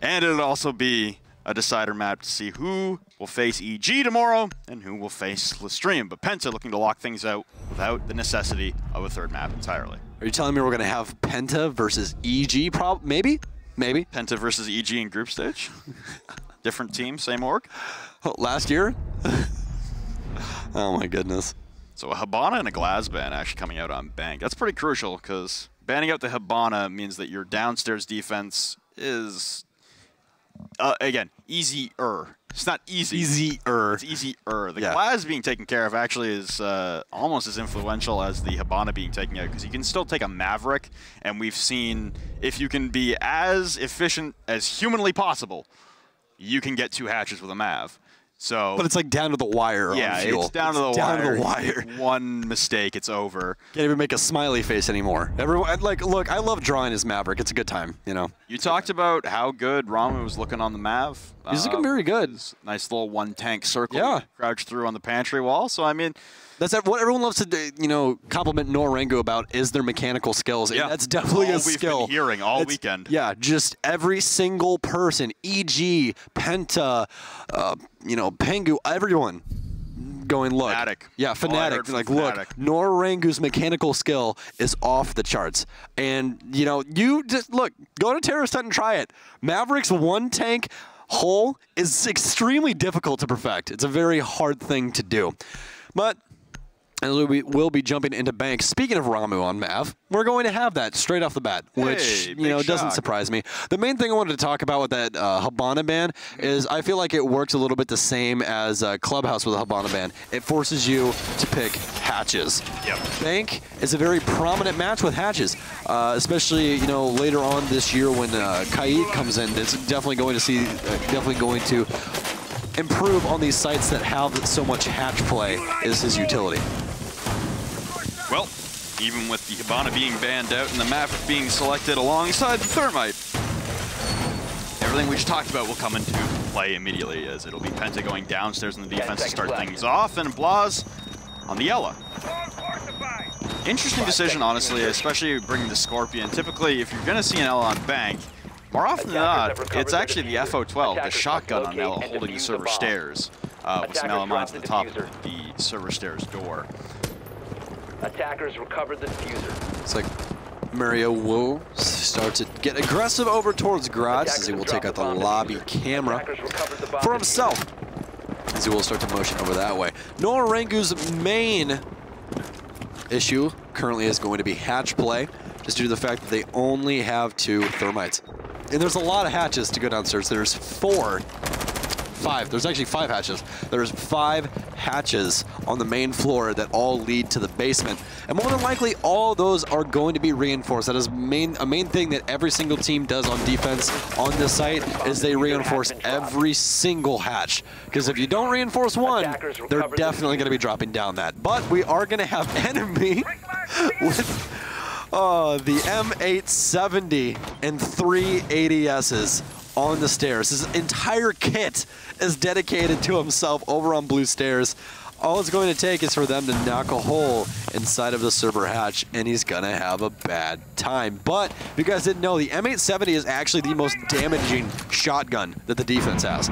And it'll also be a decider map to see who will face EG tomorrow and who will face Lestream. But Penta looking to lock things out without the necessity of a third map entirely. Are you telling me we're going to have Penta versus EG? Maybe? Maybe. Penta versus EG in group stage? Different team, same org? Last year? Oh my goodness. So a Hibana and a Glaz ban actually coming out on Bank. That's pretty crucial because banning out the Hibana means that your downstairs defense is, again, easier. It's not easy. Easier. It's easier. The Glaz being taken care of actually is almost as influential as the Hibana being taken out because you can still take a Maverick, and we've seen if you can be as efficient as humanly possible, you can get 2 hatches with a Mav. So, but it's like down to the wire. Yeah, on fuel. It's down to the wire. One mistake, it's over. Can't even make a smiley face anymore. Everyone, like, look, I love drawing as Maverick. It's a good time, you know. You talked about how good Ramu was looking on the Mav. He's looking very good. Nice little 1-tank circle. Yeah. Crouch through on the pantry wall. So I mean, that's what everyone loves to, you know, compliment Nora-Rengo about is their mechanical skills. And that's definitely a skill. We've been hearing all weekend. Yeah, just every single person, EG, Penta, you know, Pengu, everyone going, look. Fnatic. Yeah, Fnatic. Like, look, Nora-Rengo's mechanical skill is off the charts. And, you know, you just, look, go to Terrorist Hunt and try it. Maverick's 1-tank hull is extremely difficult to perfect. It's a very hard thing to do. But and we will be jumping into Bank. Speaking of Ramu on Mav, we're going to have that straight off the bat, which, you know, doesn't surprise me. The main thing I wanted to talk about with that Hibana ban is I feel like it works a little bit the same as Clubhouse with a Hibana ban. It forces you to pick hatches. Yep. Bank is a very prominent match with hatches, especially, you know, later on this year when Kaid comes in. It's definitely going to improve on these sites that have so much hatch play is his utility. Well, even with the Hibana being banned out and the Maverick being selected alongside the Thermite, everything we just talked about will come into play immediately, as it'll be Penta going downstairs in the defense to start things off, and Blaz on the Ela. Interesting decision, honestly, especially bringing the Scorpion. Typically, if you're going to see an Ela on Bank, more often than not, it's actually the FO12, the shotgun on Ela holding the server stairs, with some Ela mines at the top of the server stairs door. Attackers recovered the diffuser. It's like Mario will start to get aggressive over towards Graz as he will take out the lobby camera for himself. As he will start to motion over that way. Nora-Rengo's main issue currently is going to be hatch play, just due to the fact that they only have 2 Thermites. And there's a lot of hatches to go downstairs. There's 5. There's actually 5 hatches. There's 5 hatches on the main floor that all lead to the basement. And more than likely, all of those are going to be reinforced. That is a main thing that every single team does on defense on this site is they reinforce every single hatch. Because if you don't reinforce one, they're definitely going to be dropping down that. But we are going to have enemy with the M870 and 3 ADSs on the stairs. His entire kit is dedicated to himself over on blue stairs. All it's going to take is for them to knock a hole inside of the server hatch, and he's going to have a bad time. But if you guys didn't know, the M870 is actually the most damaging shotgun that the defense has.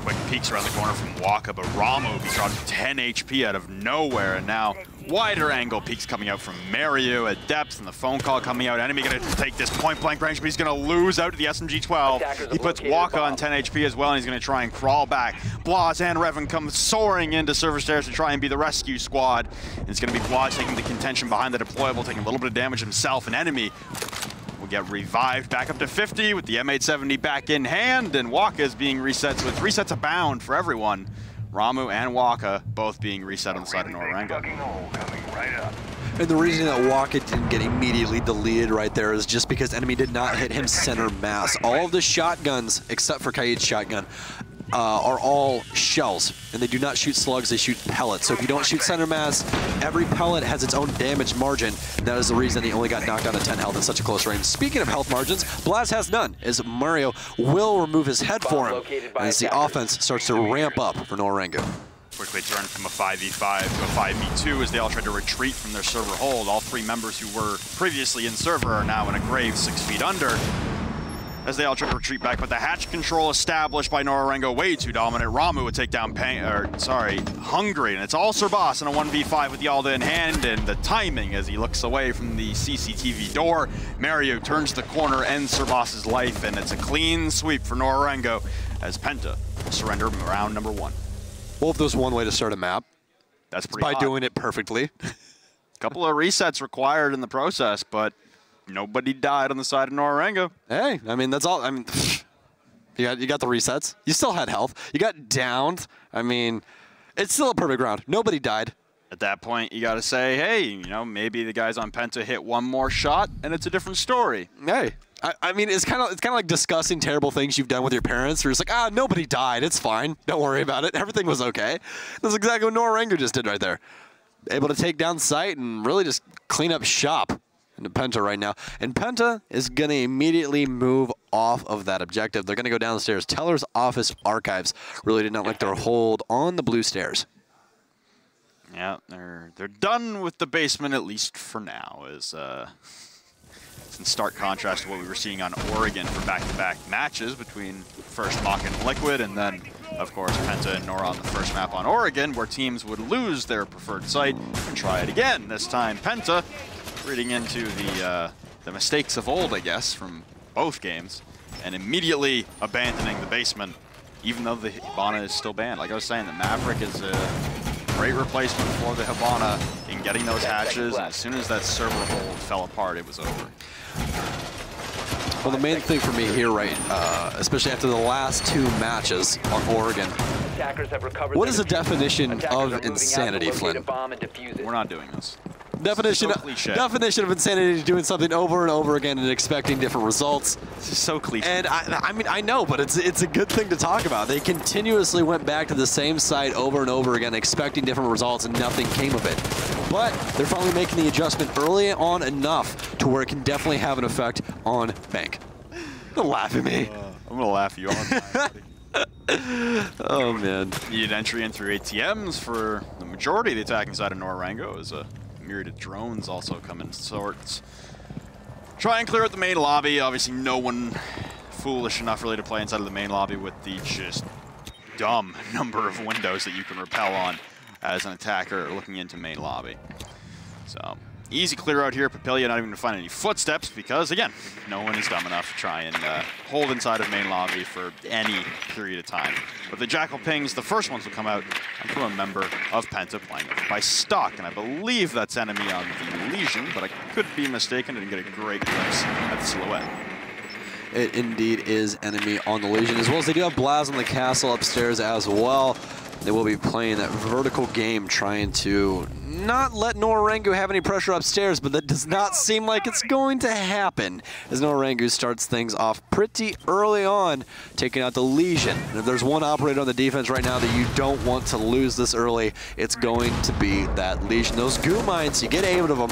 Quick peeks around the corner from Waka, but Ramu be dropping 10 HP out of nowhere, and now wider angle peeks coming out from Mario at depth, and the phone call coming out. Enemy gonna take this point blank range, but he's gonna lose out to the SMG-12. He puts Waka on 10 HP as well, and he's gonna try and crawl back. Blaz and Revan come soaring into server stairs to try and be the rescue squad. And it's gonna be Blaz taking the contention behind the deployable, taking a little bit of damage himself. An enemy will get revived back up to 50 with the M870 back in hand, and Waka is being reset, so it's resets abound for everyone. Ramu and Waka both being reset on the side of Nora-Rengo. And the reason that Waka didn't get immediately deleted right there is just because enemy did not hit him center mass. All of the shotguns, except for Kaid's shotgun, are all shells, and they do not shoot slugs, they shoot pellets. So if you don't shoot center mass, every pellet has its own damage margin. That is the reason he only got knocked down to 10 health in such a close range. Speaking of health margins, Blaz has none, as Mario will remove his head for him as the offense starts to ramp up for Nora-Rengo. Quickly turned from a 5v5 to a 5v2 as they all tried to retreat from their server hold. All 3 members who were previously in server are now in a grave 6 feet under. as they all try to retreat back, but the hatch control established by Nora-Rengo, way too dominant. Ramu would take down Hungry, and it's all Sirboss in a 1v5 with Yalda in hand, and the timing as he looks away from the CCTV door. Mario turns the corner, ends Sirboss's life, and it's a clean sweep for Nora-Rengo as Penta surrender round number 1. Well, if there's one way to start a map, that's pretty by hot. doing it perfectly. A couple of resets required in the process, but nobody died on the side of Nora-Rengo. Hey, I mean, that's all. I mean, you got the resets. You still had health. You got downed. I mean, it's still a perfect round. Nobody died. At that point, you got to say, hey, you know, maybe the guys on Penta hit one more shot, and it's a different story. Hey, I mean, it's kind of like discussing terrible things you've done with your parents. Where it's like, ah, nobody died. It's fine. Don't worry about it. Everything was okay. That's exactly what Nora-Rengo just did right there. Able to take down sight and really just clean up shop into Penta right now. And Penta is going to immediately move off of that objective. They're going to go downstairs. Teller's office archives really did not like their hold on the blue stairs. Yeah, they're done with the basement, at least for now. It's in stark contrast to what we were seeing on Oregon for back-to-back matches between first Mach and Liquid, and then, of course, Penta and Nora on the first map on Oregon, where teams would lose their preferred site and try it again. This time, Penta reading into the mistakes of old, I guess, from both games, and immediately abandoning the basement, even though the Hibana is still banned. Like I was saying, the Maverick is a great replacement for the Hibana in getting those hatches, and as soon as that server hold fell apart, it was over. Well, the main thing for me here, right, especially after the last 2 matches on Oregon, what is the definition of insanity, Flynn? We're not doing this. Definition of insanity is doing something over and over again and expecting different results. This is so cliche. And I mean, I know, but it's a good thing to talk about. They continuously went back to the same site over and over again, expecting different results, and nothing came of it. But they're finally making the adjustment early on enough to where it can definitely have an effect on Bank. Don't laugh at me. I'm gonna laugh at you all the time. Oh man. Needed entry in through ATMs for the majority of the attacking side of Nora-Rengo, as a myriad of drones also come in sorts. Try and clear out the main lobby. Obviously no one foolish enough really to play inside of the main lobby with the just dumb number of windows that you can rappel on as an attacker looking into main lobby. So easy clear out here. Papilia not even to find any footsteps because, again, no one is dumb enough to try and hold inside of main lobby for any period of time. But the Jackal pings, the first ones will come out from a member of Penta playing by Stock, and I believe that's enemy on the Legion, but I could be mistaken. I didn't get a great glimpse at the silhouette. It indeed is enemy on the Legion, as well as they do have Blaz on the castle upstairs as well. They will be playing that vertical game, trying to not let Nora-Rengo have any pressure upstairs, but that does not seem like it's going to happen, as Nora-Rengo starts things off pretty early on, taking out the Legion. And if there's one operator on the defense right now that you don't want to lose this early, it's going to be that Legion. Those goo mines, you get 8 of them,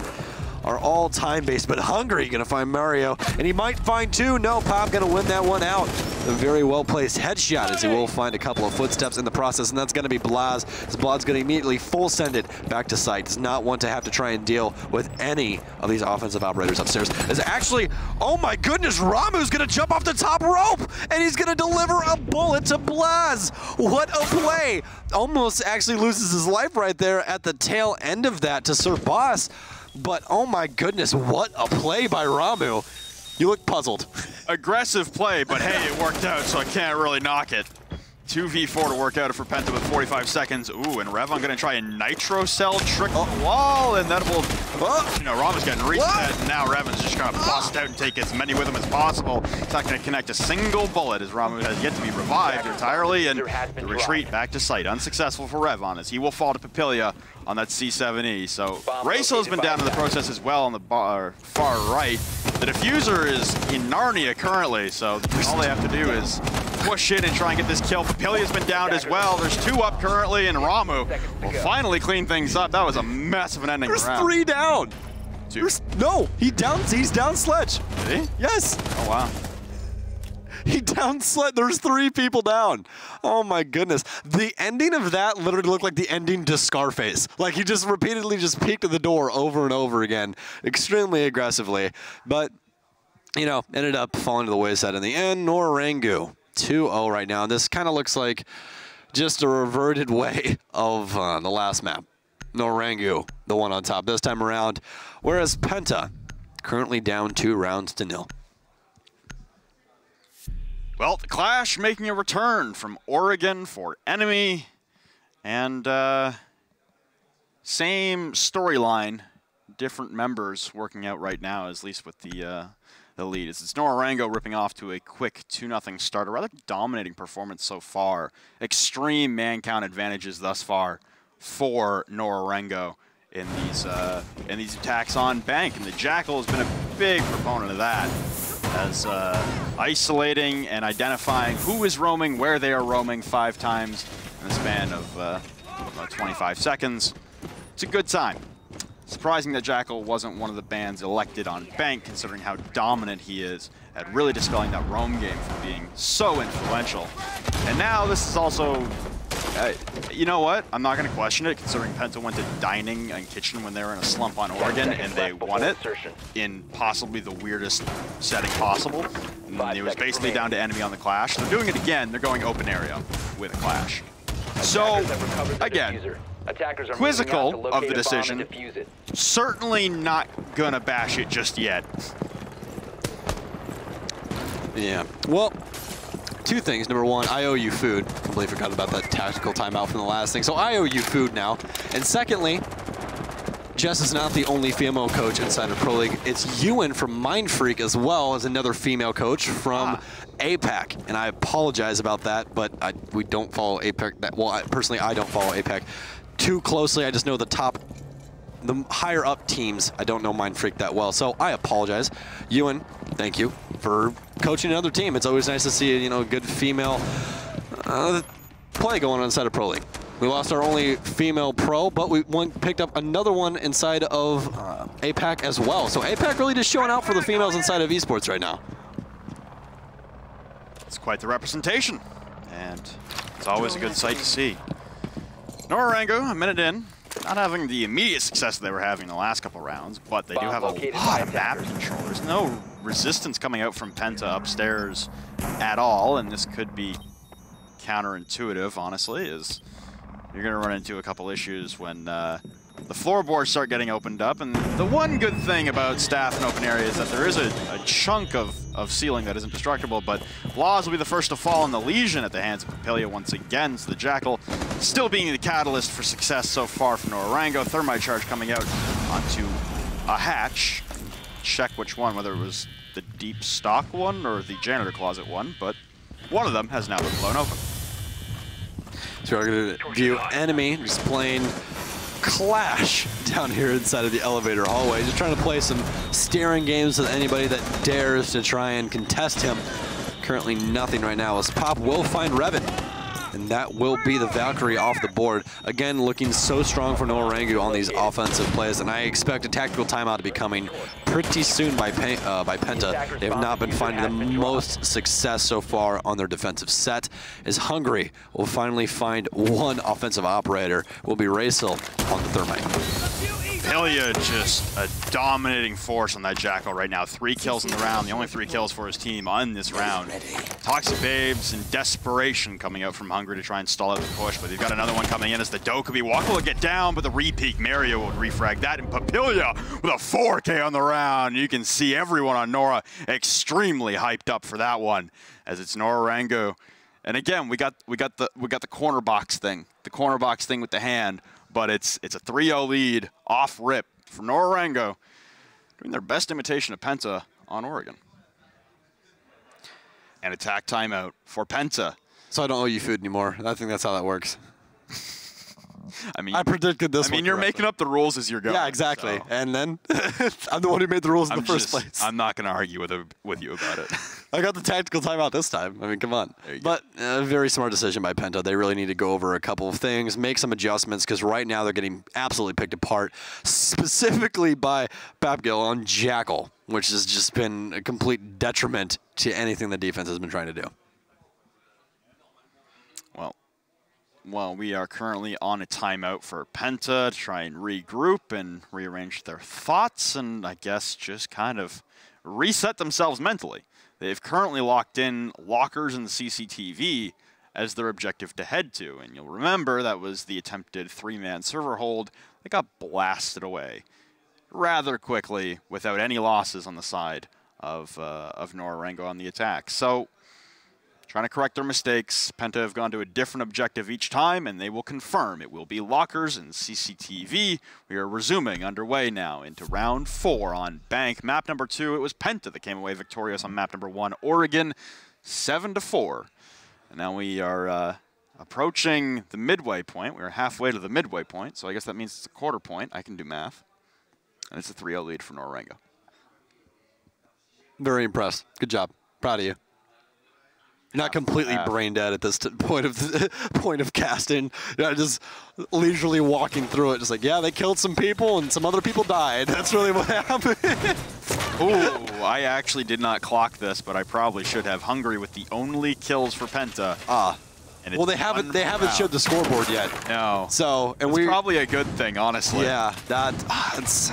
are all time-based, but Hungry gonna find Mario, and he might find 2. No, Pop gonna win that one out. A very well-placed headshot, as he will find a couple of footsteps in the process, and that's gonna be Blaz. As Blaz gonna immediately full-send it back to site. Does not want to have to try and deal with any of these offensive operators upstairs. As actually, oh my goodness, Ramu's gonna jump off the top rope, and he's gonna deliver a bullet to Blaz. What a play! Almost actually loses his life right there at the tail end of that to Sirboss. But oh my goodness, what a play by Ramu. You look puzzled. Aggressive play, but hey, it worked out, so I can't really knock it. 2v4 to work out for Penta with 45 seconds. Ooh, and Revon gonna try a nitro cell trick the wall, and that will, you know, Ramu's getting reset, and now Revon's just gonna bust out and take as many with him as possible. He's not gonna connect a single bullet as Ramu has yet to be revived entirely, and the retreat back to site. Unsuccessful for Revon, as he will fall to Papilia on that C7E. So Racel has been down in the process as well on the far right. The diffuser is in Narnia currently, so all they have to do is push in and try and get this kill. Papilia's been downed as well. There's 2 up currently, and Ramu will finally clean things up. That was a mess of an ending. There's 3 down. 2. No, he's down Sledge. Did he? Yes. Oh, wow. He down Sledge. There's 3 people down. Oh my goodness. The ending of that literally looked like the ending to Scarface. Like he just repeatedly just peeked at the door over and over again, extremely aggressively. But you know, ended up falling to the wayside in the end. Nora-Rengo 2-0 right now. And this kind of looks like just a reverted way of the last map. Nora-Rengo, the one on top this time around, whereas Penta currently down 2-0. Well, the clash making a return from Oregon for enemy, and same storyline, different members working out right now, at least with the lead. It's Nora-Rengo ripping off to a quick 2-0 start, a rather dominating performance so far. Extreme man count advantages thus far for Nora-Rengo in these attacks on Bank, and the Jackal has been a big proponent of that, as isolating and identifying who is roaming, where they are roaming 5 times in the span of about 25 seconds. It's a good sign. Surprising that Jackal wasn't one of the bans elected on Bank, considering how dominant he is at really dispelling that roam game from being so influential. And now this is also, you know what? I'm not going to question it, considering Penta went to dining and kitchen when they were in a slump on Oregon, and they won it in possibly the weirdest setting possible. And it was basically down to enemy on the clash. They're doing it again. They're going open area with a clash. So, again, quizzical of the decision. Certainly not gonna bash it just yet. Yeah. Well, 2 things. Number 1, I owe you food. Completely forgot about that tactical timeout from the last thing. So I owe you food now. And secondly, Jess is not the only female coach inside of Pro League. It's Ewan from Mind Freak as well as another female coach from APAC. And I apologize about that, but we don't follow APAC. Well, personally, I don't follow APAC too closely. I just know the higher up teams. I don't know Mind Freak that well, so I apologize. Ewan, thank you for coaching another team. It's always nice to see, you know, a good female play going on inside of Pro League. We lost our only female pro, but we picked up another one inside of APAC as well. So APAC really just showing out for the females inside of esports right now. It's quite the representation, and it's always a good sight to see. Nora-Rengo, a minute in, not having the immediate success they were having in the last couple rounds, but they do have a lot of map control. There's no resistance coming out from Penta upstairs at all, and this could be counterintuitive, honestly, is you're going to run into a couple issues when the floorboards start getting opened up. And the one good thing about staff in open area is that there is a chunk of ceiling that isn't destructible, but Laws will be the first to fall in the Legion at the hands of Papilia once again. So the Jackal still being the catalyst for success so far for Nora-Rengo. Thermite charge coming out onto a hatch. Check which one, whether it was the deep stock one or the janitor closet one, but one of them has now been blown open. So we're going to view enemy just playing Clash down here inside of the elevator hallway. Just trying to play some staring games with anybody that dares to try and contest him. Currently nothing right now, as Pop will find Revan. And that will be the Valkyrie off the board. Again, looking so strong for Nora-Rengo on these offensive plays, and I expect a tactical timeout to be coming pretty soon by Penta. They have not been finding the most success so far on their defensive set, as Hungary will finally find one offensive operator. Will be Racel on the Thermite. Papilia just a dominating force on that Jackal right now. 3 kills in the round, the only 3 kills for his team on this round. Toxic Babes in desperation coming out from Hungary to try and stall out the push, but they've got another one coming in as the Dokubi. Walker will get down, but the re-peek Mario would refrag that, and Papilia with a 4K on the round. You can see everyone on Nora extremely hyped up for that one, as it's Nora-Rengo. And again, we got the corner box thing, with the hand. But it's a 3-0 lead off rip for Nora-Rengo, doing their best imitation of Penta on Oregon. And attack timeout for Penta. So I don't owe you food anymore. I think that's how that works. I mean, I predicted this one. I mean, you're making up the rules as you're going. Yeah, exactly. So. And then I'm the one who made the rules in the first place. I'm not going to argue with you about it. I got the tactical timeout this time. I mean, come on. But a very smart decision by Penta. They really need to go over a couple of things, make some adjustments, because right now they're getting absolutely picked apart, specifically by Papgil on Jackal, which has just been a complete detriment to anything the defense has been trying to do. Well, we are currently on a timeout for Penta to try and regroup and rearrange their thoughts, and I guess just kind of reset themselves mentally. They've currently locked in lockers and CCTV as their objective to head to. And you'll remember that was the attempted 3-man server hold that got blasted away rather quickly without any losses on the side of Nora-Rengo on the attack. So trying to correct their mistakes, Penta have gone to a different objective each time, and they will confirm it will be lockers and CCTV. We are resuming underway now into round 4 on Bank. Map number 2, it was Penta that came away victorious on map number 1, Oregon, 7-4. And now we are approaching the midway point. We're halfway to the midway point, so I guess that means it's a quarter point. I can do math. And it's a 3-0 lead for Nora-Rengo. Very impressed. Good job. Proud of you. You're not completely brain dead at this point of casting. You're just leisurely walking through it, just like, yeah, they killed some people and some other people died. That's really what happened. Ooh, I actually did not clock this, but I probably should have. Hungry with the only kills for Penta. And well, they haven't showed the scoreboard yet. No. So, and it's probably a good thing, honestly. Yeah, that's,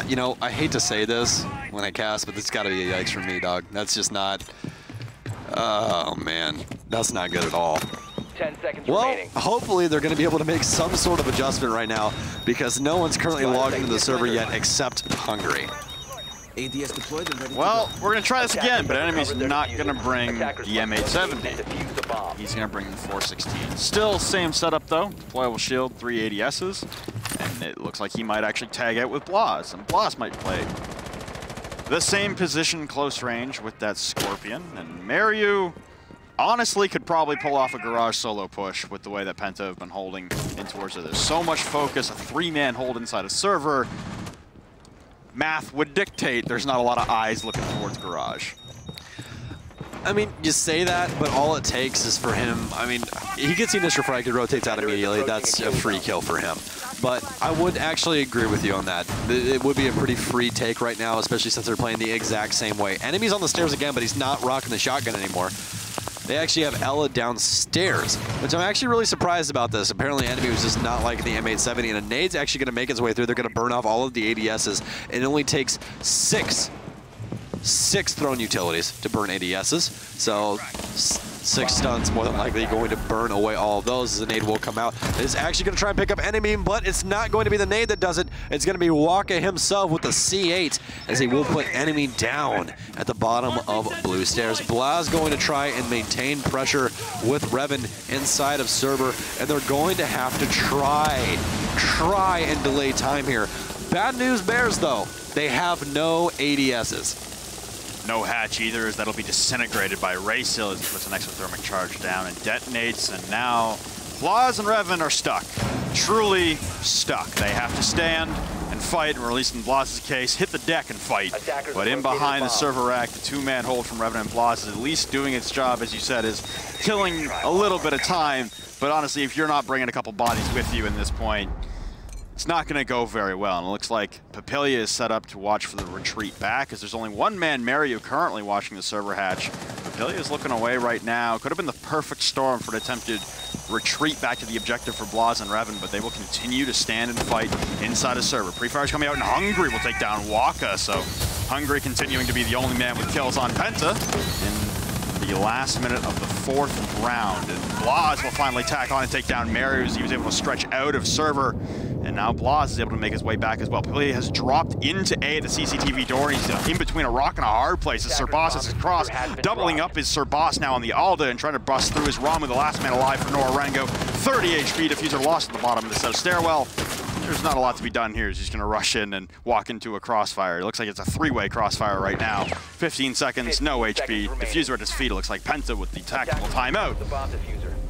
you know, I hate to say this when I cast, but it's got to be a yikes for me, dog. That's just not. Oh man, that's not good at all. 10 seconds well, remaining. Hopefully they're going to be able to make some sort of adjustment right now because no one's currently logged into the server yet except Hungry. ADS deployed and ready to well, go. we're going to try this again, but enemy's not going to bring the M870. He's going to bring the 416. Still same setup though. Deployable shield, 3 ADSs. And it looks like he might actually tag out with Blas. And Blas might play the same position close range with that Scorpion. And Mariu honestly could probably pull off a garage solo push with the way that Penta have been holding in towards it. There's so much focus, a 3-man hold inside a server. Math would dictate there's not a lot of eyes looking towards garage. I mean, you say that, but all it takes is for him, I mean, he gets the initial frag, he rotates out immediately, that's a free kill for him. But I would actually agree with you on that. It would be a pretty free take right now, especially since they're playing the exact same way. Enemy's on the stairs again, but he's not rocking the shotgun anymore. They actually have Ella downstairs, which I'm actually really surprised about this. Apparently, enemy was just not liking the M870, and a nade's actually going to make its way through. They're going to burn off all of the ADSs. It only takes six thrown utilities to burn ADSs. So 6 stuns more than likely going to burn away all of those as the nade will come out. It's actually going to try and pick up enemy, but it's not going to be the nade that does it. It's going to be Waka himself with the C8 as he will put enemy down at the bottom of blue stairs. Blas going to try and maintain pressure with Revan inside of server, and they're going to have to try and delay time here. Bad news bears though, they have no ADSs. No hatch either, as that'll be disintegrated by Raysil as he puts an exothermic charge down and detonates, and now Blas and Revan are stuck. Truly stuck. They have to stand and fight, or at least in Blas' case, hit the deck and fight. But in behind the server rack, the 2-man hold from Revan and Blas is at least doing its job, as you said, is killing a little bit of time. But honestly, if you're not bringing a couple bodies with you in this point, it's not going to go very well, and it looks like Papilia is set up to watch for the retreat back, as there's only 1-man Mariu currently watching the server hatch. Papilia is looking away right now. Could have been the perfect storm for an attempted retreat back to the objective for Blas and Revan, but they will continue to stand and fight inside a server. Pre-fire's coming out, and Hungry will take down Waka, so Hungry continuing to be the only man with kills on Penta in the last minute of the 4th round. And Blas will finally tack on and take down Mariu as he was able to stretch out of server. And now Blas is able to make his way back as well. Papilia has dropped into A at the CCTV door. He's in between a rock and a hard place as Sir Boss has crossed, doubling up his Sir Boss now on the Alda and trying to bust through his Ramu, the last man alive for Nora-Rengo. 30 HP, diffuser lost at the bottom of the south stairwell. There's not a lot to be done here. He's just going to rush in and walk into a crossfire. It looks like it's a 3-way crossfire right now. 15 seconds, no HP. Diffuser at his feet. It looks like Penta with the tactical timeout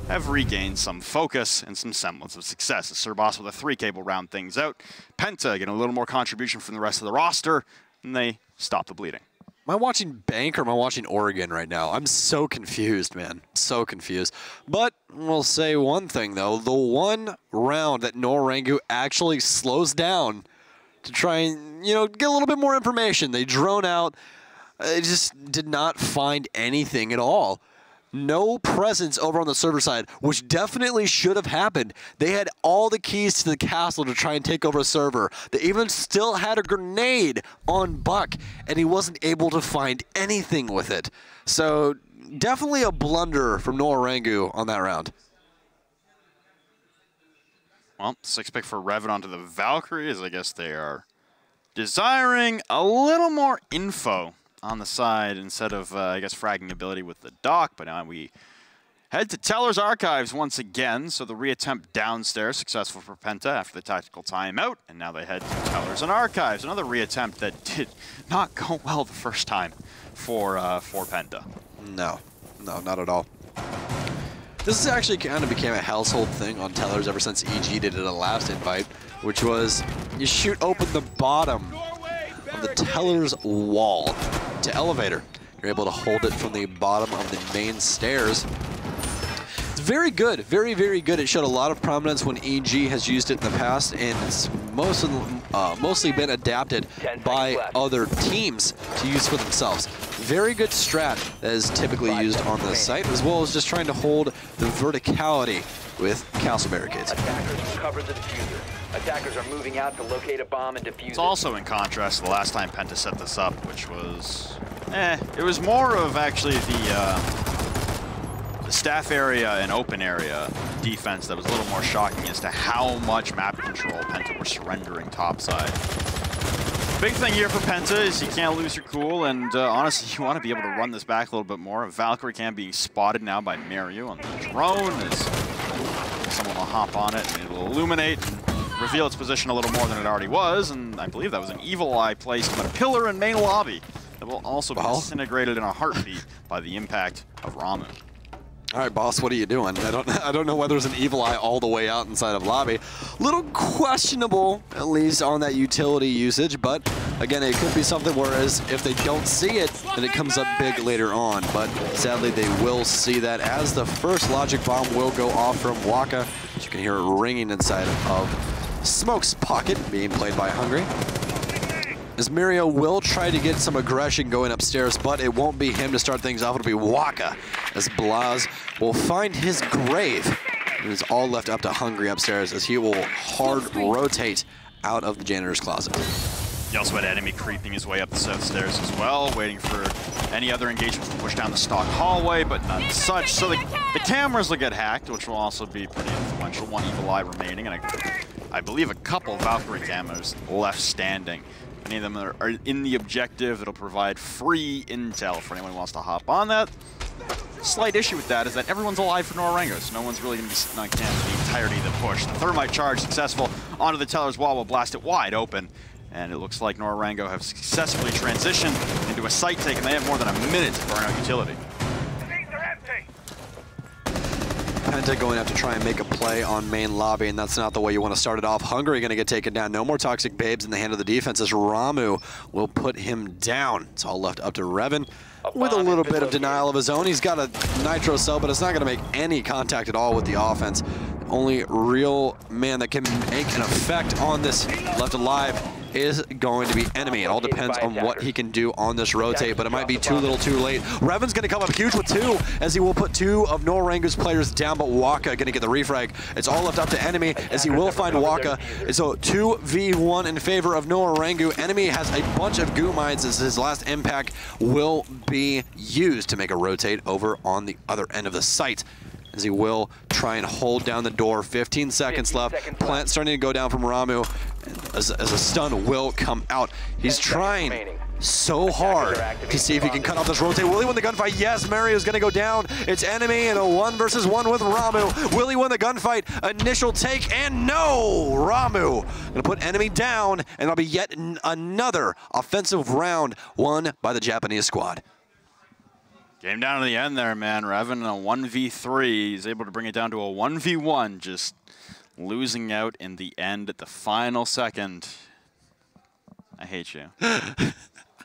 have regained some focus and some semblance of success. Sir Boss with a 3-cable round things out. Penta getting a little more contribution from the rest of the roster, and they stop the bleeding. Am I watching Bank or am I watching Oregon right now? I'm so confused, man. So confused. But we'll say one thing, though. The one round that Nora-Rengo actually slows down to try and, you know, get a little bit more information. They drone out. They just did not find anything at all. no presence over on the server side, which definitely should have happened. They had all the keys to the castle to try and take over a server. They even still had a grenade on Buck, and he wasn't able to find anything with it. So definitely a blunder from Nora-Rengo on that round. Well, 6 pick for Revan onto the Valkyries. I guess they are desiring a little more info on the side instead of, I guess, fragging ability with the dock. But now we head to Teller's Archives once again. So the reattempt downstairs, successful for Penta after the tactical timeout. And now they head to Teller's and Archives. Another reattempt that did not go well the first time for Penta. No, not at all. This has actually kind of became a household thing on Teller's ever since EG did it a last invite, which was you shoot open the bottom of the Teller's wall to elevator. You're able to hold it from the bottom of the main stairs. It's very good, very, very good. It showed a lot of prominence when EG has used it in the past, and it's mostly been adapted by other teams to use for themselves. Very good strat that is typically used on the site, as well as just trying to hold the verticality with castle barricades. Attackers recovered the diffuser. Attackers are moving out to locate a bomb and defuse it. It's also in contrast to the last time Penta set this up, which was, it was more of actually the staff area and open area defense that was a little more shocking as to how much map control Penta were surrendering topside. Big thing here for Penta is you can't lose your cool, and honestly, you want to be able to run this back a little bit more. Valkyrie can be spotted now by Mario on the drone as someone will hop on it and it will illuminate and reveal its position a little more than it already was, and I believe that was an evil eye placed on a pillar in main lobby that will also be disintegrated in a heartbeat by the impact of Ramu. All right, boss, what are you doing? I don't know whether there's an evil eye all the way out inside of lobby. Little questionable, at least on that utility usage, but again, it could be something whereas if they don't see it, then it comes up big later on. But sadly, they will see that as the first logic bomb will go off from Waka. You can hear it ringing inside of Smoke's pocket, being played by Hungry. As Mario will try to get some aggression going upstairs, but it won't be him to start things off. It'll be Waka, as Blaz will find his grave. It is all left up to Hungry upstairs as he will hard rotate out of the janitor's closet. You also had enemy creeping his way up the south stairs as well, waiting for any other engagements to push down the stock hallway, but none such. So the cameras will get hacked, which will also be pretty influential. One evil eye remaining, and I believe a couple of Valkyrie cameras left standing. Many of them are in the objective. It'll provide free intel for anyone who wants to hop on that. Slight issue with that is that everyone's alive for Nora-Rengo, so no one's really going to be sitting on cam for the entirety of the push. The thermite charge successful onto the Teller's wall will blast it wide open, and it looks like Nora-Rengo have successfully transitioned into a site take, and they have more than a minute to burn out utility. Penta going to have to try and make a play on main lobby, and that's not the way you want to start it off. Hungry going to get taken down. No more toxic babes in the hand of the defense as Ramu will put him down. It's all left up to Revan with a little bit of denial of his own. He's got a nitro cell, but it's not going to make any contact at all with the offense. The only real man that can make an effect on this left alive is going to be enemy. It all depends on what he can do on this rotate, but it might be too little too late. Revan's going to come up huge with 2 as he will put 2 of Nora-Rengo's players down, but Waka going to get the refrag. It's all left up to enemy as he will find Waka. So 2v1 in favor of Nora-Rengo. Enemy has a bunch of goo mines as his last impact will be used to make a rotate over on the other end of the site. As he will try and hold down the door. 15 seconds left. Plant starting to go down from Ramu as a stun will come out. He's trying so hard to see if he can cut off this rotate. Will he win the gunfight? Yes, Mario's going to go down. It's enemy in a 1 versus 1 with Ramu. Will he win the gunfight? Initial take, and no! Ramu going to put enemy down, and it'll be yet another offensive round won by the Japanese squad. Game down to the end there, man. Revan in a 1v3. He's able to bring it down to a 1v1, just losing out in the end at the final second. I hate you.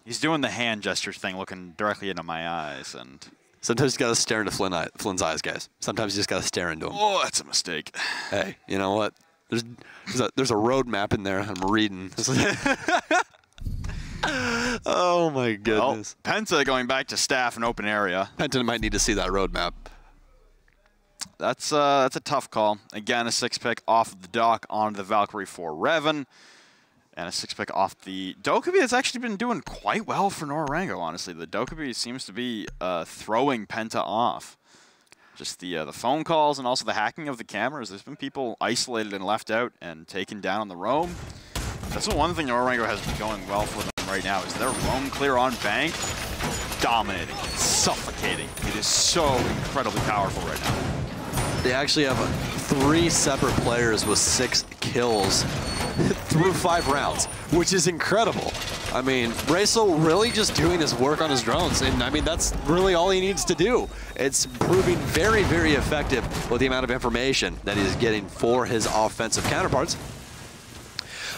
He's doing the hand gesture thing, looking directly into my eyes, and sometimes you gotta stare into Flynn's eyes, guys. Sometimes you just gotta stare into him. Oh, that's a mistake. Hey, you know what? There's a road map in there I'm reading. Oh my goodness. Well, Penta going back to staff in open area. Penta might need to see that roadmap. That's a tough call. Again, a 6-pick off of the dock onto the Valkyrie for Revan. And a 6-pick off the Dokkaebi has actually been doing quite well for Nora-Rengo, honestly. The Dokkaebi seems to be throwing Penta off. Just the phone calls and also the hacking of the cameras. There's been people isolated and left out and taken down on the roam. That's the one thing Nora-Rengo has been going well for them right now is their roam clear on bank, dominating, suffocating. It is so incredibly powerful right now. They actually have 3 separate players with 6 kills through 5 rounds, which is incredible. I mean, Rainbow6 really just doing his work on his drones, and I mean, that's really all he needs to do. It's proving very, very effective with the amount of information that he's getting for his offensive counterparts.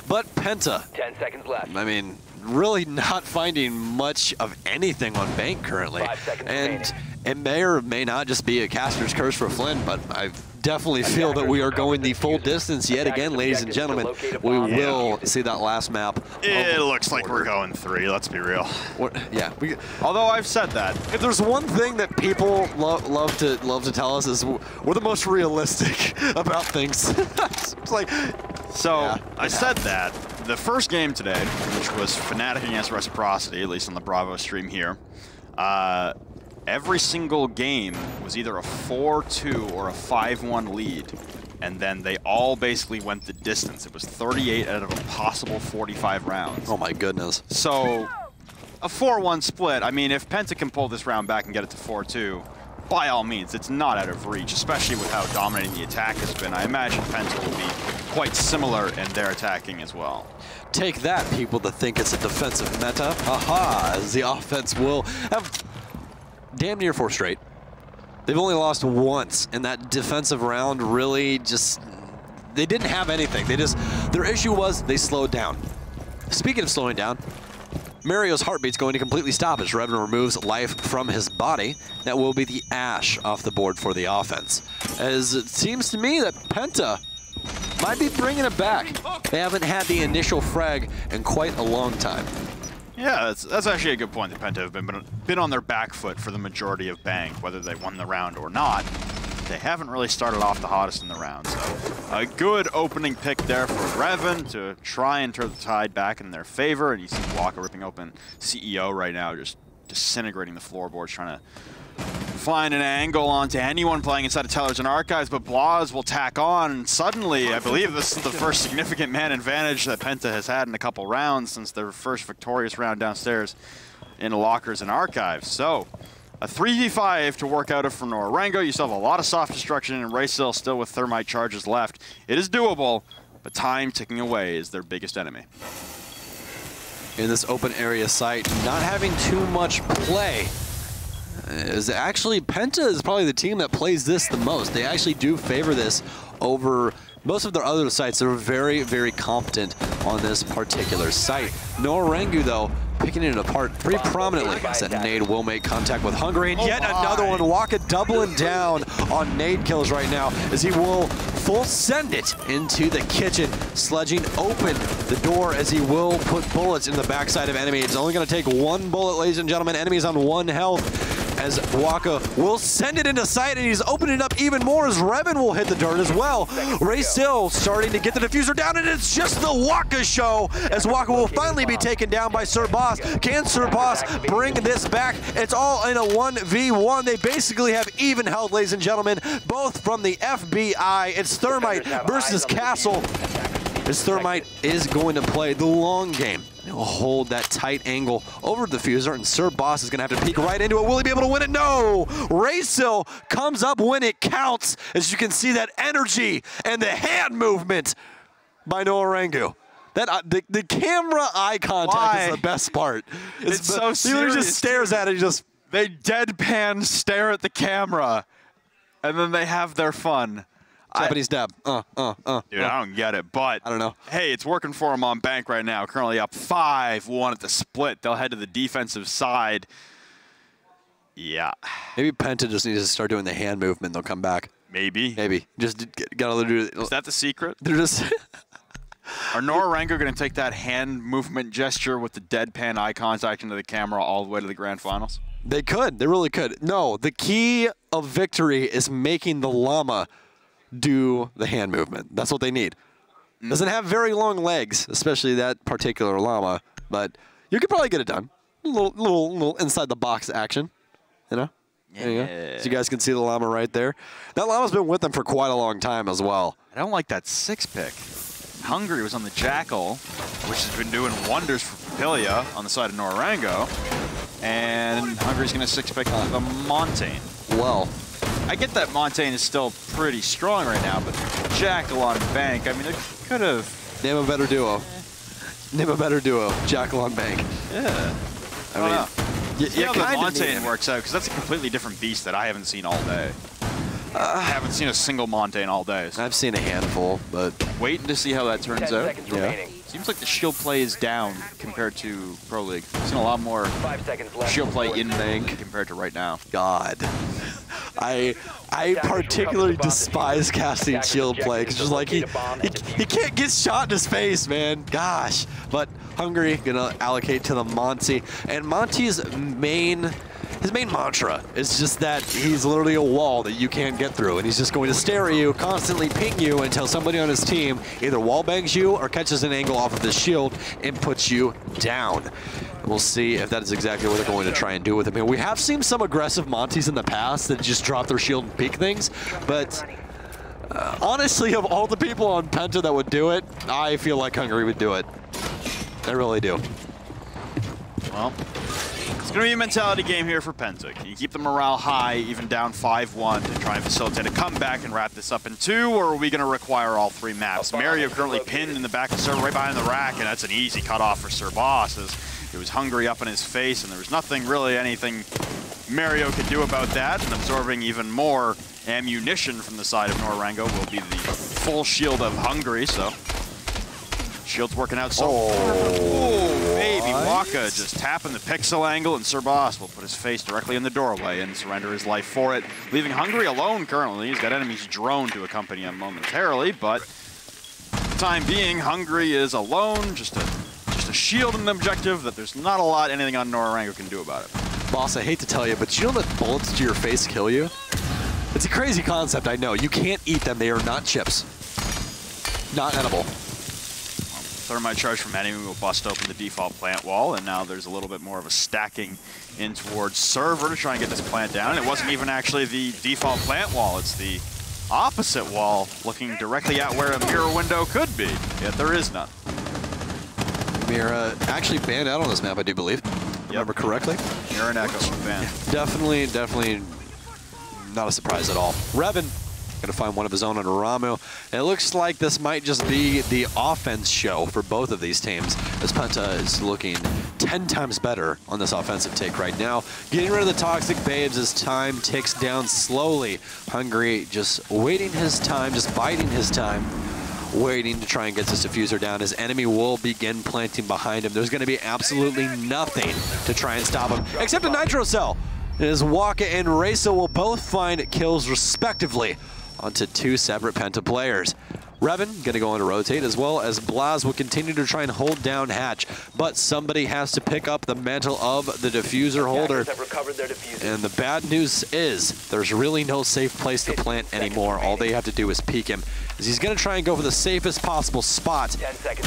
But Penta, 10 seconds left. I mean, really not finding much of anything on bank currently. 5 seconds and remaining. it may or may not just be a caster's curse for Flynn, but I definitely feel that we are going the full distance yet again, ladies and gentlemen. We will see that last map. It looks like we're going 3, let's be real. Yeah. Although I've said that. If there's one thing that people love to tell us is we're the most realistic about things. It's like, so yeah, I said that. The first game today, which was Fnatic against Reciprocity, at least on the Bravo stream here, every single game was either a 4-2 or a 5-1 lead. And then they all basically went the distance. It was 38 out of a possible 45 rounds. oh my goodness. So a 4-1 split, I mean, if Penta can pull this round back and get it to 4-2, by all means, it's not out of reach, especially with how dominating the attack has been. I imagine Penta will be quite similar in their attacking as well. Take that, people that think it's a defensive meta. Aha, as the offense will have damn near 4 straight. They've only lost once, and that defensive round really just, they didn't have anything. Their issue was they slowed down. Speaking of slowing down, Mario's heartbeat's going to completely stop as Revan removes life from his body. That will be the Ashe off the board for the offense. As it seems to me that Penta might be bringing it back. They haven't had the initial frag in quite a long time. Yeah, that's actually a good point that Penta have been on their back foot for the majority of Bank, whether they won the round or not. They haven't really started off the hottest in the round, so a good opening pick there for Revan to try and turn the tide back in their favor. And you see Waka ripping open CEO right now, just disintegrating the floorboards, trying to find an angle onto anyone playing inside of Tellers and Archives, but Blaz will tack on, and suddenly, I believe this is the first significant man advantage that Penta has had in a couple rounds since their first victorious round downstairs in Lockers and Archives. So, a 3v5 to work out of for Nora-Rengo. You still have a lot of soft destruction, and Rainbow6 still with thermite charges left. It is doable, but time ticking away is their biggest enemy. In this open area site, not having too much play. Is actually, Penta is probably the team that plays this the most. They actually do favor this over most of their other sites. They're very, very competent on this particular site. Nora-Rengo, though, picking it apart pretty prominently. That nade will make contact with Hungry, and yet another one. Waka doubling down on nade kills right now as he will full send it into the kitchen, sledging open the door as he will put bullets in the backside of enemy. It's only going to take 1 bullet, ladies and gentlemen. Enemies on 1 health. As Waka will send it into sight, and he's opening it up even more as Revan will hit the dirt as well. Ray still starting to get the diffuser down, and it's just the Waka show as Waka will finally be taken down by Sir Boss. Can Sir Boss bring this back? It's all in a 1v1. They basically have even health, ladies and gentlemen, both from the FBI. It's Thermite versus Castle. As Thermite is going to play the long game. He'll hold that tight angle over the diffuser, and Sir Boss is going to have to peek right into it. Will he be able to win it? No! Rainbow6 comes up when it counts, as you can see that energy and the hand movement by Nora-Rengo. That the camera eye contact is the best part. It's so serious. He just stares at it. They deadpan stare at the camera, and then they have their fun. Japanese dab. Dude, I don't get it, but I don't know. Hey, it's working for him on bank right now. Currently up 5-1 at the split. They'll head to the defensive side. Yeah. Maybe Penta just needs to start doing the hand movement. They'll come back. Maybe. Maybe. Just gotta do it. Is that the secret? They're just. Are Nora-Rengo going to take that hand movement gesture with the deadpan eye contact into the camera all the way to the grand finals? They could. They really could. No, the key of victory is making the llama do the hand movement. That's what they need. Doesn't have very long legs, especially that particular llama, but you could probably get it done. A little inside the box action, you know? There you go. So you guys can see the llama right there. That llama's been with them for quite a long time as well. I don't like that 6-pick. Hungry was on the Jackal, which has been doing wonders for Papilia on the side of Nora-Rengo. And Hungry's going to 6-pick the Montaigne. Well, I get that Montaigne is still pretty strong right now, but Jackal on Bank, I mean, it could have... Name a better duo. Name a better duo. Jackal on Bank. Yeah. I mean, yeah, the Montaigne works out, because that's a completely different beast that I haven't seen all day. I haven't seen a single Montaigne all day. So. I've seen a handful, but... Waiting to see how that turns out. Yeah. Seems like the shield play is down compared to Pro League. I've seen a lot more shield play in Bank compared to right now. God. I particularly despise casting shield play, because just like he can't get shot in his face, man. Gosh. But Hungry gonna allocate to the Monty, and Monty's main mantra is just that he's literally a wall that you can't get through, and he's just going to stare at you, constantly ping you until somebody on his team either wall bangs you or catches an angle off of the shield and puts you down. We'll see if that is exactly what they're going to try and do with him. And we have seen some aggressive Monties in the past that just drop their shield and peek things, but honestly, of all the people on Penta that would do it, I feel like Hungry would do it. I really do. Well, it's going to be a mentality game here for Penta. Can you keep the morale high, even down 5-1, to try and facilitate a comeback and wrap this up in 2, or are we going to require all 3 maps? Mario currently pinned in the back of server right behind the rack, and that's an easy cutoff for Sir Boss, as it was Hungry up in his face, and there was anything Mario could do about that, and absorbing even more ammunition from the side of Nora-Rengo will be the full shield of Hungry, so... Shield's working out so oh, baby Waka just tapping the pixel angle, and Sir Boss will put his face directly in the doorway and surrender his life for it, leaving Hungry alone currently. He's got enemies drone to accompany him momentarily, but for the time being, Hungry is alone, just a shield and an objective that there's not a lot anything on Nora-Rengo can do about it. Boss, I hate to tell you, but you don't let bullets to your face kill you? It's a crazy concept, I know. You can't eat them. They are not chips. Not edible. Thermite charge from enemy will bust open the default plant wall, and now there's a little bit more of a stacking in towards server to try and get this plant down. And it wasn't even actually the default plant wall, it's the opposite wall looking directly at where a mirror window could be, yet there is none. Mirror actually banned out on this map, I do believe. Remember correctly? Mirror and Echo banned. Definitely not a surprise at all. Revan going to find one of his own on Ramu. And it looks like this might just be the offense show for both of these teams, as Penta is looking 10 times better on this offensive take right now. Getting rid of the toxic babes as time ticks down slowly. Hungry just waiting his time, just biding his time, waiting to try and get this diffuser down. His enemy will begin planting behind him. There's going to be absolutely nothing to try and stop him, except a Nitro Cell. As Waka and Reza will both find kills respectively onto 2 separate Penta players. Revan gonna go on to rotate, as well as Blaz will continue to try and hold down Hatch, but somebody has to pick up the mantle of the diffuser holder. And the bad news is there's really no safe place to plant anymore. All they have to do is peek him, as he's gonna try and go for the safest possible spot.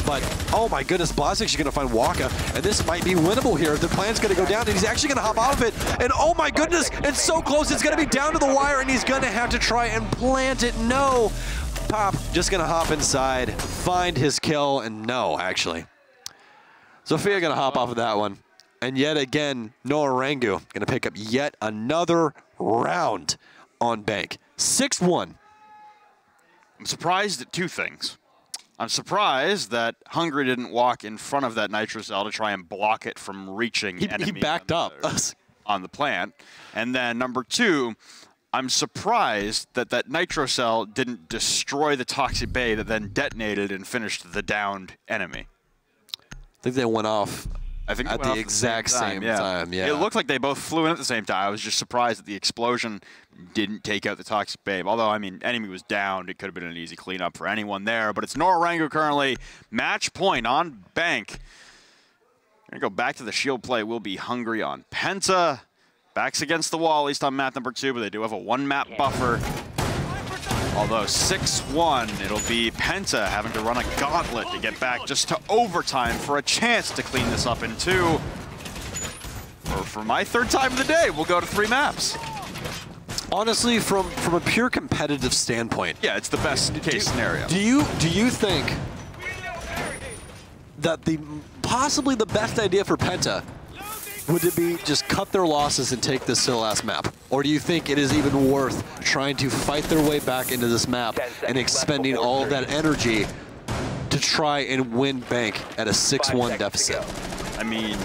But oh my goodness, Blaz is gonna find Waka, and this might be winnable here. The plant's gonna go down, and he's actually gonna hop out of it. And oh my goodness, it's so close, it's gonna be down to the wire, and he's gonna have to try and plant it. No. Pop just gonna hop inside, find his kill, and no, actually. Sophia gonna hop off of that one. And yet again, Nora-Rengo gonna pick up yet another round on Bank. 6-1. I'm surprised at 2 things. I'm surprised that Hungry didn't walk in front of that Nitro Cell to try and block it from reaching enemies. He backed up on the plant. And then number 2, I'm surprised that that Nitro Cell didn't destroy the Toxic Bay that then detonated and finished the downed enemy. I think they went off I think at the exact same time. Yeah. It looked like they both flew in at the same time. I was just surprised that the explosion didn't take out the Toxic Babe. Although, I mean, enemy was downed. It could have been an easy cleanup for anyone there. But it's Nora-Rengo currently. Match point on Bank. Going to go back to the shield play. Will be Hungry on Penta. Backs against the wall, at least on map number 2. But they do have a 1-map buffer. Although 6-1, it'll be Penta having to run a gauntlet to get back just to overtime for a chance to clean this up in 2. Or for my 3rd time of the day, we'll go to 3 maps. Honestly, from a pure competitive standpoint, yeah, it's the best case scenario. Do you think that possibly the best idea for Penta would it be just cut their losses and take this to the last map? Or do you think it is even worth trying to fight their way back into this map and expending all of that energy to try and win Bank at a 6-1 deficit? I mean,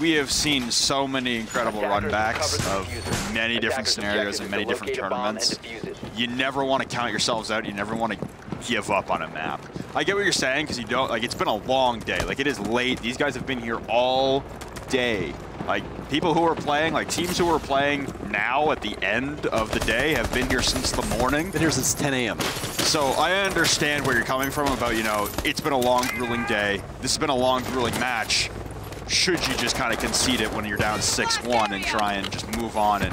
we have seen so many incredible runbacks of many different scenarios and many different tournaments. You never want to count yourselves out. You never want to give up on a map. I get what you're saying, because you don't, like, it's been a long day. Like, it is late. These guys have been here all day. Like, people who are playing, like, teams who are playing now at the end of the day have been here since the morning. Been here since 10 a.m. So I understand where you're coming from about, you know, it's been a long, grueling day. This has been a long, grueling match. Should you just kind of concede it when you're down 6-1 and try and just move on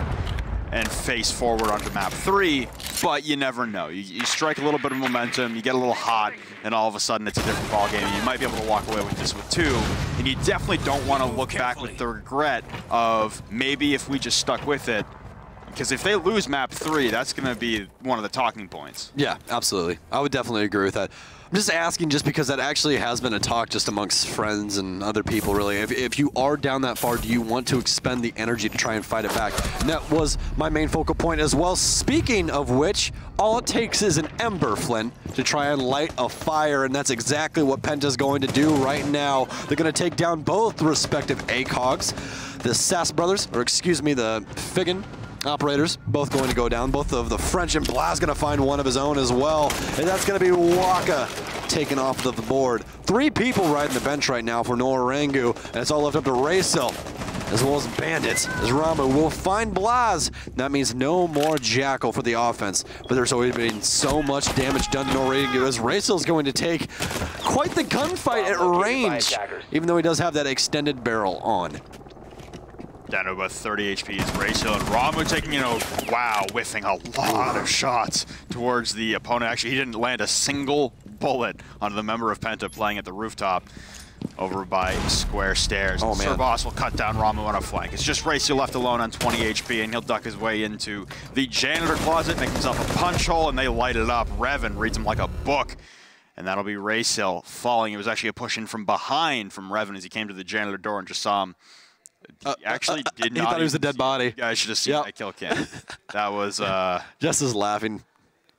and face forward onto map 3, but you never know. You strike a little bit of momentum, you get a little hot, and all of a sudden it's a different ballgame. You might be able to walk away with this with 2, and you definitely don't want to look back with the regret of maybe if we just stuck with it, because if they lose map 3, that's going to be one of the talking points. Yeah, absolutely. I would definitely agree with that. I'm just asking just because that actually has been a talk just amongst friends and other people, really. If you are down that far, do you want to expend the energy to try and fight it back? And that was my main focal point as well. Speaking of which, all it takes is an ember, Flynn, to try and light a fire, and that's exactly what Penta's going to do right now. They're going to take down both respective ACOGs. The Sass brothers, or excuse me, the Figgin operators, both going to go down. Both of the French and Blas going to find one of his own as well. And that's going to be Waka taken off the board. 3 people riding the bench right now for Nora-Rengo, and it's all left up to Racel, as well as Bandits, as Rama will find Blas. That means no more Jackal for the offense, but there's always been so much damage done to Nora-Rengo as Racel's going to take quite the gunfight at range, even though he does have that extended barrel on. Down to about 30 HP is Racel, and Ramu taking, you know, wow, whiffing a lot of shots towards the opponent. Actually, he didn't land a single bullet onto the member of Penta playing at the rooftop over by Square Stairs. Oh, Sir Boss will cut down Ramu on a flank. It's just Racel left alone on 20 HP, and he'll duck his way into the janitor closet, make himself a punch hole, and they light it up. Revan reads him like a book. And that'll be Racel falling. It was actually a push in from behind from Revan as he came to the janitor door and just saw him. He actually did not. He thought he was a dead body. Yeah, I should have seen that kill cam. That was Jess is laughing.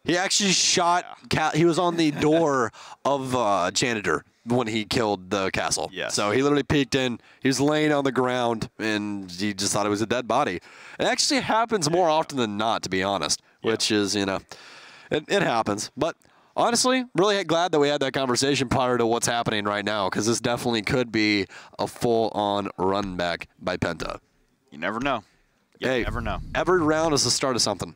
He actually shot he was on the door of janitor when he killed the castle. Yes. So he literally peeked in. He was laying on the ground and he just thought it was a dead body. It actually happens more often than not, to be honest, which is, you know, it happens. But honestly, really glad that we had that conversation prior to what's happening right now, because this definitely could be a full-on run back by Penta. You never know. You never know. Every round is the start of something.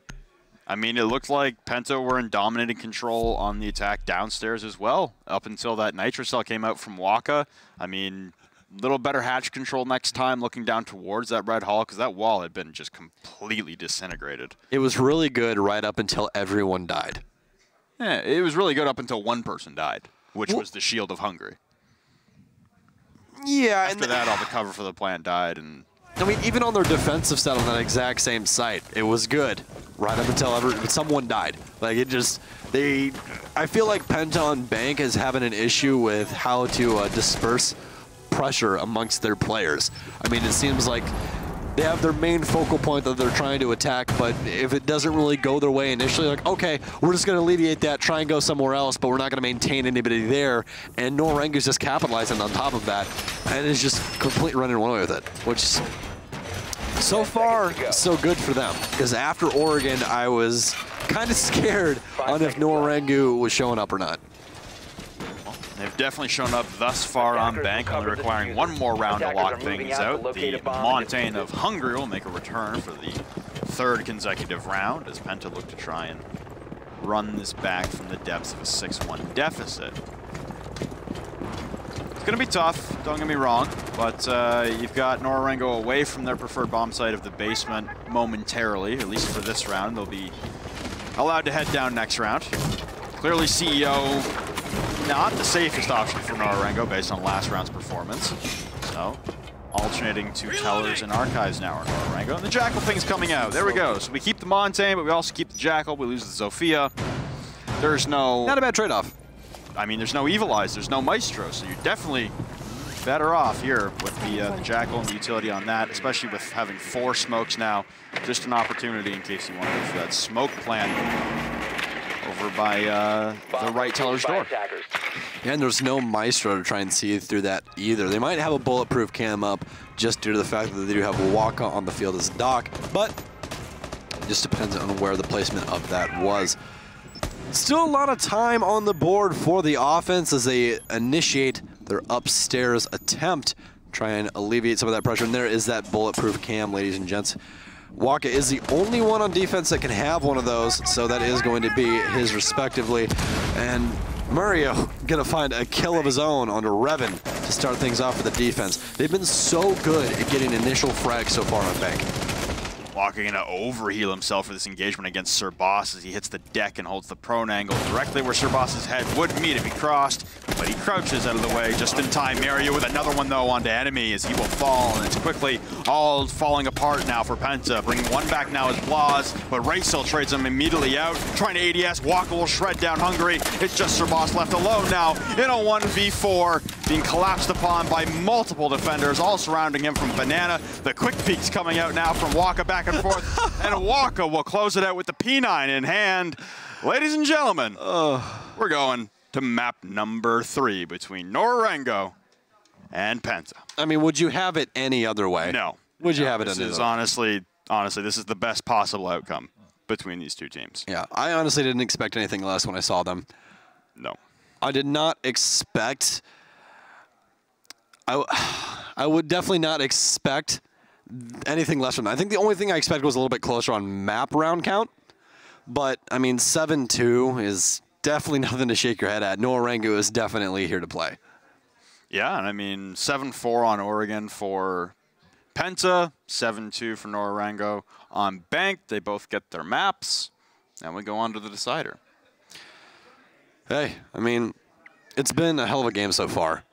I mean, it looked like Penta were in dominating control on the attack downstairs as well, up until that Nitro Cell came out from Waka. I mean, a little better hatch control next time, looking down towards that red hall, because that wall had been just completely disintegrated. It was really good right up until everyone died. Yeah, it was really good up until one person died, which was the Shield of Hungry. Yeah. After that, all the cover for the plant died, and I mean, even on their defensive set on that exact same site, it was good right up until someone died. Like, it just, I feel like Penta and Bank is having an issue with how to disperse pressure amongst their players. I mean, it seems like they have their main focal point that they're trying to attack, but if it doesn't really go their way initially, like, okay, we're just going to alleviate that, try and go somewhere else, but we're not going to maintain anybody there. And Nora-Rengo's just capitalizing on top of that, and is just completely running away with it, which so far, so good for them. Because after Oregon, I was kind of scared on if Nora-Rengo was showing up or not. They've definitely shown up thus far on bank, only requiring one more round to lock things out. The Montaigne of Hungary will make a return for the third consecutive round as Penta look to try and run this back from the depths of a 6-1 deficit. It's going to be tough, don't get me wrong, but you've got Nora-Rengo away from their preferred bomb site of the basement momentarily, at least for this round. They'll be allowed to head down next round. Clearly CEO not the safest option for Nora-Rengo based on last round's performance. So, alternating to tellers and archives now are Nora-Rengo. And the Jackal ping's coming out. There we go. So we keep the Montaigne, but we also keep the Jackal. We lose the Zofia. There's no... Not a bad trade-off. I mean, there's no Evil Eyes. There's no Maestro. So you're definitely better off here with the Jackal and the utility on that, especially with having 4 smokes now. Just an opportunity in case you want to go for that smoke plan over by the right teller's door. Yeah, and there's no Maestro to try and see through that either. They might have a bulletproof cam up just due to the fact that they do have Waka on the field as Doc, but it just depends on where the placement of that was. Still a lot of time on the board for the offense as they initiate their upstairs attempt, try and alleviate some of that pressure. And there is that bulletproof cam, ladies and gents. Waka is the only one on defense that can have one of those, so that is going to be his respectively. And Mario gonna find a kill of his own onto Revan to start things off for the defense. They've been so good at getting initial frags so far on bank. Waka gonna overheal himself for this engagement against Sir Boss as he hits the deck and holds the prone angle directly where Sir Boss's head would meet if he crossed, but he crouches out of the way just in time. Mario with another one though onto enemy as he will fall, and it's quickly all falling apart now for Penta. Bringing one back now is Blas, but Racel trades him immediately out. Trying to ADS, Waka will shred down Hungary. It's just Sir Boss left alone now in a 1v4, being collapsed upon by multiple defenders, all surrounding him from Banana. The quick peeks coming out now from Waka back and forth, and Waka will close it out with the P9 in hand. Ladies and gentlemen, we're going to map number 3 between Nora-Rengo and Penta. I mean, would you have it any other way? No. Would you have it any other way? Honestly, this is the best possible outcome between these two teams. Yeah, I honestly didn't expect anything less when I saw them. No. I did not expect... I would definitely not expect anything less from that. I think the only thing I expected was a little bit closer on map round count. But, I mean, 7-2 is definitely nothing to shake your head at. Nora-Rengo is definitely here to play. Yeah, and I mean, 7-4 on Oregon for Penta, 7-2 for Nora-Rengo. On bank, they both get their maps, and we go on to the decider. Hey, I mean, it's been a hell of a game so far.